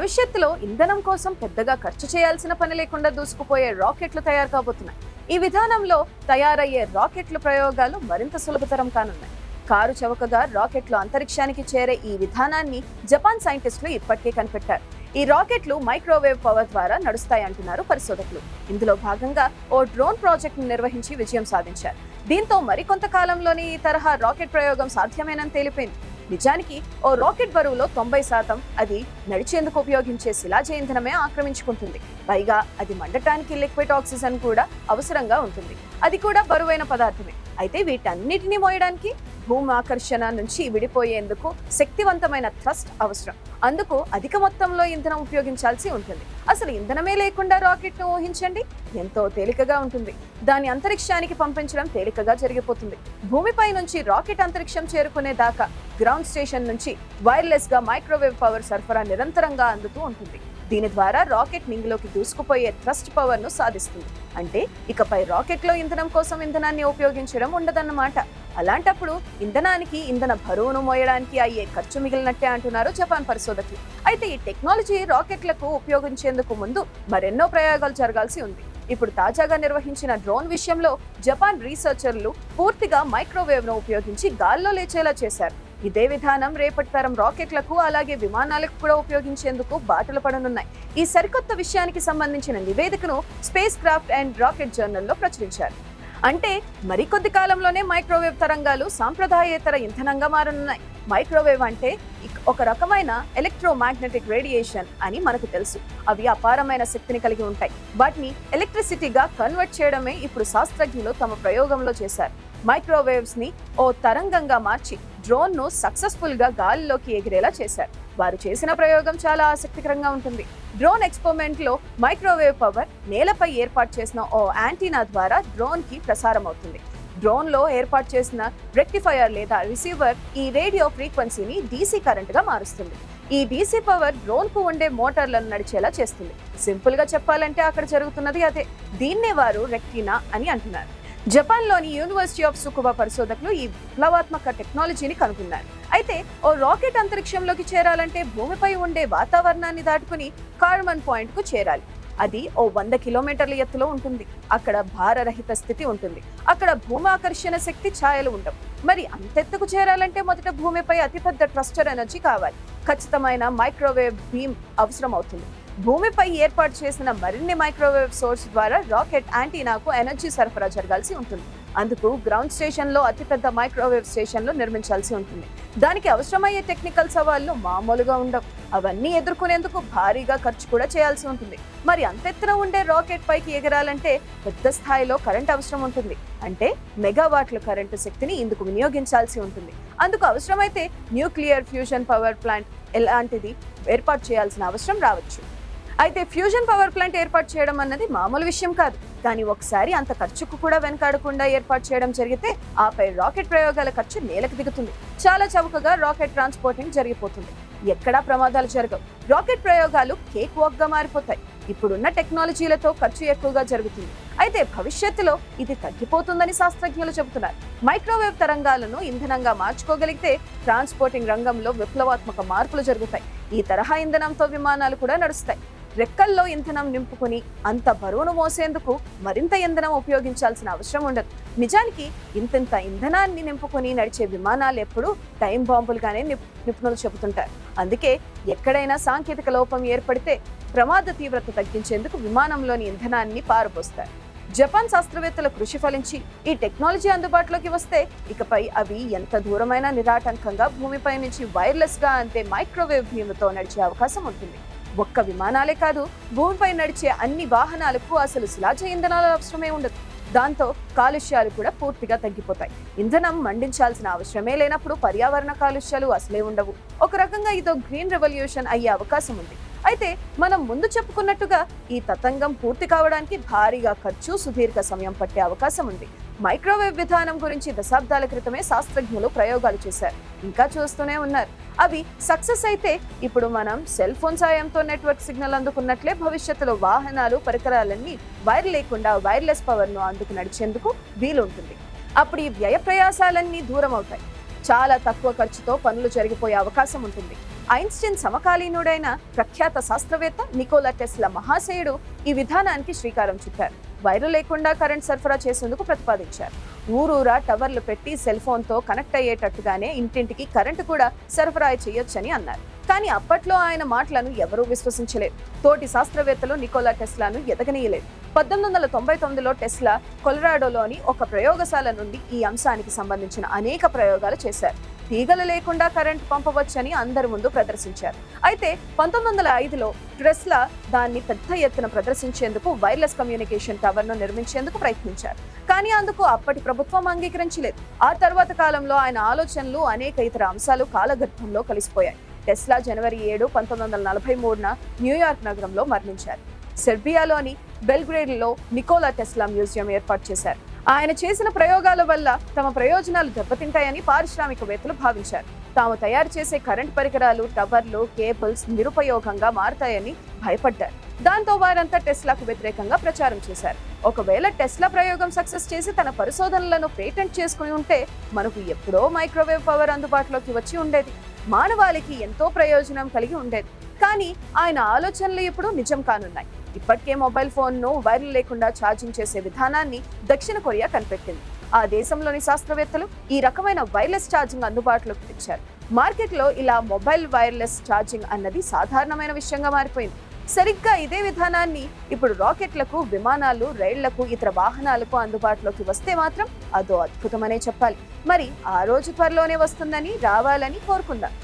భవిష్యత్తులో ఇంధనం కోసం పెద్దగా ఖర్చు చేయాల్సిన పని లేకుండా దూసుకుపోయే రాకెట్లు తయారు కాబోతున్నాయి. ఈ విధానంలో తయారయ్యే రాకెట్ల ప్రయోగాలు మరింత సులభతరం కానున్నాయి. కారు చవకగా రాకెట్లు అంతరిక్షానికి చేరే ఈ విధానాన్ని జపాన్ సైంటిస్టులు ఇప్పటికే కనిపెట్టారు. ఈ రాకెట్లు మైక్రోవేవ్ పవర్ ద్వారా నడుస్తాయంటున్నారు పరిశోధకులు. ఇందులో భాగంగా ఓ డ్రోన్ ప్రాజెక్ట్ ను నిర్వహించి విజయం సాధించారు. దీంతో మరికొంత కాలంలోనే ఈ తరహా రాకెట్ ప్రయోగం సాధ్యమేనని తేలిపోయింది. నిజానికి ఓ రాకెట్ బరువులో 90% అది నడిచేందుకు ఉపయోగించే శిలాజ ఇంధనమే ఆక్రమించుకుంటుంది. పైగా అది మండటానికి లిక్విడ్ ఆక్సిజన్ కూడా అవసరంగా ఉంటుంది. అది కూడా బరువైన పదార్థమే. అయితే వీటన్నిటిని మోయడానికి భూమి ఆకర్షణ నుంచి విడిపోయేందుకు శక్తివంతమైన థ్రస్ట్ అవసరం. అందుకు అధిక మొత్తంలో ఇంధనం ఉపయోగించాల్సి ఉంటుంది. అసలు ఇంధనమే లేకుండా రాకెట్ ను ఊహించండి, ఎంతో తేలికగా ఉంటుంది. దాన్ని అంతరిక్షానికి పంపించడం తేలికగా జరిగిపోతుంది. భూమిపై నుంచి రాకెట్ అంతరిక్షం చేరుకునే దాకా గ్రౌండ్ స్టేషన్ నుంచి వైర్లెస్ గా మైక్రోవేవ్ పవర్ సరఫరా నిరంతరంగా అందుతూ ఉంటుంది. దీని ద్వారా రాకెట్ నింగిలోకి దూసుకుపోయే థ్రస్ట్ పవర్ ను సాధిస్తుంది. అంటే ఇకపై రాకెట్ లో ఇంధనం కోసం ఇంధనాన్ని ఉపయోగించడం ఉండదన్నమాట. అలాంటప్పుడు ఇంధనానికి ఇంధన బరువును మోయడానికి అయ్యే ఖర్చు మిగిలినట్టే అంటున్నారు జపాన్ పరిశోధకులు. అయితే ఈ టెక్నాలజీ రాకెట్లకు ఉపయోగించేందుకు ముందు మరెన్నో ప్రయోగాలు జరగాల్సి ఉంది. ఇప్పుడు తాజాగా నిర్వహించిన డ్రోన్ విషయంలో జపాన్ రీసెర్చర్లు పూర్తిగా మైక్రోవేవ్ ను ఉపయోగించి గాల్లో లేచేలా చేశారు. ఇదే విధానం రేపటి తరం రాకెట్లకు అలాగే విమానాలకు కూడా ఉపయోగించేందుకు బాటలు పడనున్నాయి. ఈ సరికొత్త విషయానికి సంబంధించిన నివేదికను స్పేస్ క్రాఫ్ట్ అండ్ రాకెట్ జర్నల్లో ప్రచురించారు. అంటే మరికొద్ది కాలంలోనే మైక్రోవేవ్ తరంగాలు సాంప్రదాయేతర ఇంధనంగా మారనున్నాయి. మైక్రోవేవ్ అంటే ఒక రకమైన ఎలక్ట్రోమాగ్నెటిక్ రేడియేషన్ అని మనకు తెలుసు. అవి అపారమైన శక్తిని కలిగి ఉంటాయి. వాటిని ఎలక్ట్రిసిటీగా కన్వర్ట్ చేయడమే ఇప్పుడు శాస్త్రజ్ఞులు తమ ప్రయోగంలో చేశారు. మైక్రోవేవ్స్ ని ఓ తరంగంగా మార్చి డ్రోన్ ను సక్సెస్ఫుల్ గా గాలిలోకి ఎగిరేలా చేశారు. వారు చేసిన ప్రయోగం చాలా ఆసక్తికరంగా ఉంటుంది. డ్రోన్ ఎక్స్పెరిమెంట్ లో మైక్రోవేవ్ పవర్ నేలపై ఏర్పాటు చేసిన ఓ యాంటీనా ద్వారా డ్రోన్ కి ప్రసారం అవుతుంది. డ్రోన్ లో ఏర్పాటు చేసిన రెక్టిఫైయర్ లేదా రిసీవర్ ఈ రేడియో ఫ్రీక్వెన్సీని డీసీ కరెంట్ గా మారుస్తుంది. ఈ డీసీ పవర్ డ్రోన్ కు ఉండే మోటార్లను నడిచేలా చేస్తుంది. సింపుల్ గా చెప్పాలంటే అక్కడ జరుగుతున్నది అదే. దీన్నే వారు రెక్టినా అని అంటున్నారు. జపాన్ లోని యూనివర్సిటీ ఆఫ్ సుకుబా పరిశోధకులు ఈ విప్లవాత్మక టెక్నాలజీని కనుగొన్నారు. అయితే ఓ రాకెట్ అంతరిక్షంలోకి చేరాలంటే భూమిపై ఉండే వాతావరణాన్ని దాటుకుని కార్బన్ పాయింట్ కు చేరాలి. అది ఓ 100 కిలోమీటర్ల ఎత్తులో ఉంటుంది. అక్కడ భారరహిత స్థితి ఉంటుంది. అక్కడ భూమి ఆకర్షణ శక్తి ఛాయలు ఉండవు. మరి అంతెత్తుకు చేరాలంటే మొదట భూమిపై అతిపెద్ద ట్రస్టర్ ఎనర్జీ కావాలి. ఖచ్చితమైన మైక్రోవేవ్ బీమ్ అవసరం అవుతుంది. భూమిపై ఏర్పాటు చేసిన మరిన్ని మైక్రోవేవ్ సోర్స్ ద్వారా రాకెట్ యాంటీనాకు ఎనర్జీ సరఫరా జరగాల్సి ఉంటుంది. అందుకు గ్రౌండ్ స్టేషన్ లో అతిపెద్ద మైక్రోవేవ్ స్టేషన్లు నిర్మించాల్సి ఉంటుంది. దానికి అవసరమయ్యే టెక్నికల్ సవాళ్లు మామూలుగా ఉండవు. అవన్నీ ఎదుర్కొనేందుకు భారీగా ఖర్చు కూడా చేయాల్సి ఉంటుంది. మరి అంతెత్తున ఉండే రాకెట్ పైకి ఎగరాలంటే పెద్ద స్థాయిలో కరెంట్ అవసరం ఉంటుంది. అంటే మెగావాట్ల కరెంటు శక్తిని ఇందుకు వినియోగించాల్సి ఉంటుంది. అందుకు అవసరమైతే న్యూక్లియర్ ఫ్యూజన్ పవర్ ప్లాంట్ ఎలాంటిది ఏర్పాటు చేయాల్సిన అవసరం రావచ్చు. అయితే ఫ్యూజన్ పవర్ ప్లాంట్ ఏర్పాటు చేయడం అన్నది మామూలు విషయం కాదు. కానీ ఒకసారి అంత ఖర్చుకు కూడా వెనకాడకుండా ఏర్పాటు చేయడం జరిగితే ఆపై రాకెట్ ప్రయోగాల ఖర్చు నేలకు దిగుతుంది. చాలా చౌకగా రాకెట్ ట్రాన్స్పోర్టింగ్ జరిగిపోతుంది. ఎక్కడా ప్రమాదాలు జరగవు. రాకెట్ ప్రయోగాలు కేక్ వాక్ గా మారిపోతాయి. ఇప్పుడున్న టెక్నాలజీలతో ఖర్చు ఎక్కువగా జరుగుతుంది. అయితే భవిష్యత్తులో ఇది తగ్గిపోతుందని శాస్త్రజ్ఞులు చెబుతున్నారు. మైక్రోవేవ్ తరంగాలను ఇంధనంగా మార్చుకోగలిగితే ట్రాన్స్పోర్టింగ్ రంగంలో విప్లవాత్మక మార్పులు జరుగుతాయి. ఈ తరహా ఇంధనంతో విమానాలు కూడా నడుస్తాయి. రెక్కల్లో ఇంధనం నింపుకుని అంత బరువును మోసేందుకు మరింత ఇంధనం ఉపయోగించాల్సిన అవసరం ఉండదు. నిజానికి ఇంతింత ఇంధనాన్ని నింపుకుని నడిచే విమానాలు ఎప్పుడూ టైం బాంబులుగానే నిపుణులు చెబుతుంటారు. అందుకే ఎక్కడైనా సాంకేతిక లోపం ఏర్పడితే ప్రమాద తీవ్రత తగ్గించేందుకు విమానంలోని ఇంధనాన్ని పారబోస్తారు. జపాన్ శాస్త్రవేత్తల కృషి ఫలించి ఈ టెక్నాలజీ అందుబాటులోకి వస్తే ఇకపై అవి ఎంత దూరమైనా నిరాటంకంగా భూమిపై నుంచి వైర్లెస్ గా అంతే మైక్రోవేవ్ భీముతో నడిచే అవకాశం ఉంటుంది. ఒక్క విమానాలే కాదు, భూమిపై నడిచే అన్ని వాహనాలకు అసలు శిలాజ ఇంధనాల అవసరమే ఉండదు. దాంతో కాలుష్యాలు కూడా పూర్తిగా తగ్గిపోతాయి. ఇంధనం మండించాల్సిన అవసరమే లేనప్పుడు పర్యావరణ కాలుష్యాలు అసలే ఉండవు. ఒక రకంగా ఇదో గ్రీన్ రెవల్యూషన్ అయ్యే అవకాశం ఉంది. అయితే మనం ముందు చెప్పుకున్నట్టుగా ఈ తతంగం పూర్తి కావడానికి భారీగా ఖర్చు, సుదీర్ఘ సమయం పట్టే అవకాశం ఉంది. మైక్రోవేవ్ విధానం గురించి దశాబ్దాల క్రితమే శాస్త్రజ్ఞులు ప్రయోగాలు చేశారు. ఇంకా చూస్తూనే ఉన్నారు. అవి సక్సెస్ అయితే ఇప్పుడు మనం సెల్ ఫోన్ సాయంతో నెట్వర్క్ సిగ్నల్ అందుకున్నట్లే భవిష్యత్తులో వాహనాలు, పరికరాలన్నీ వైర్ లేకుండా వైర్లెస్ పవర్ ను అందుకు నడిచేందుకు వీలుంటుంది. అప్పుడు ఈ వ్యయ ప్రయాసాలన్నీ దూరం అవుతాయి. చాలా తక్కువ ఖర్చుతో పనులు జరిగిపోయే అవకాశం ఉంటుంది. ఐన్స్టీన్ సమకాలీనుడైన ప్రఖ్యాత శాస్త్రవేత్త నికోలా టెస్లా మహాశయుడు ఈ విధానానికి శ్రీకారం చుట్టారు. వైరు లేకుండా కరెంట్ సరఫరా చేసేందుకు ప్రతిపాదించారు. ఊరూరా టవర్లు పెట్టి సెల్ ఫోన్ తో కనెక్ట్ అయ్యేటట్టుగానే ఇంటింటికి కరెంటు కూడా సరఫరా చేయొచ్చని అన్నారు. కానీ అప్పట్లో ఆయన మాటలను ఎవరూ విశ్వసించలేదు. తోటి శాస్త్రవేత్తలు నికోలా టెస్లాను ఎదగనీయలేదు. 1899లో టెస్లా కొలరాడోలోని ఒక ప్రయోగశాల నుండి ఈ అంశానికి సంబంధించిన అనేక ప్రయోగాలు చేశారు. తీగలు లేకుండా కరెంట్ పంపవచ్చని అందరి ముందు ప్రదర్శించారు. అయితే 1905లో టెస్లా దాన్ని పెద్ద ఎత్తున ప్రదర్శించేందుకు వైర్లెస్ కమ్యూనికేషన్ టవర్ ను నిర్మించేందుకు ప్రయత్నించారు. కానీ అందుకు అప్పటి ప్రభుత్వం అంగీకరించలేదు. ఆ తర్వాత కాలంలో ఆయన ఆలోచనలు అనేక ఇతర అంశాలు కాలగర్భంలో కలిసిపోయాయి. టెస్లా జనవరి 7, 1943న న్యూయార్క్ నగరంలో మరణించారు. సెర్బియాలోని బెల్గ్రేడ్లో నికోలా టెస్లా మ్యూజియం ఏర్పాటు చేశారు. ఆయన చేసిన ప్రయోగాల వల్ల తమ ప్రయోజనాలు దెబ్బతింటాయని పారిశ్రామికవేత్తలు భావించారు. తాము తయారు చేసే కరెంట్ పరికరాలు, టవర్లు, కేబుల్స్ నిరుపయోగంగా మారతాయని భయపడ్డారు. దాంతో వారంతా టెస్లాకు వ్యతిరేకంగా ప్రచారం చేశారు. ఒకవేళ టెస్లా ప్రయోగం సక్సెస్ చేసి తన పరిశోధనలను పేటెంట్ చేసుకుని ఉంటే మనకు ఎప్పుడో మైక్రోవేవ్ పవర్ అందుబాటులోకి వచ్చి ఉండేది. మానవాళికి ఎంతో ప్రయోజనం కలిగి ఉండేది. కానీ ఆయన ఆలోచనలు ఇప్పుడు నిజం కానున్నాయి. ఇప్పటికే మొబైల్ ఫోన్ను వైర్లు లేకుండా ఛార్జింగ్ చేసే విధానాన్ని దక్షిణ కొరియా కనిపెట్టింది. ఆ దేశంలోని శాస్త్రవేత్తలు ఈ రకమైన వైర్లెస్ ఛార్జింగ్ అందుబాటులోకి తెచ్చారు. మార్కెట్లో ఇలా మొబైల్ వైర్లెస్ ఛార్జింగ్ అన్నది సాధారణమైన విషయంగా మారిపోయింది. సరిగ్గా ఇదే విధానాన్ని ఇప్పుడు రాకెట్లకు, విమానాలు, రైళ్లకు, ఇతర వాహనాలకు అందుబాటులోకి వస్తే మాత్రం అదో అద్భుతమనే చెప్పాలి. మరి ఆ రోజు త్వరలోనే వస్తుందని, రావాలని కోరుకుందాం.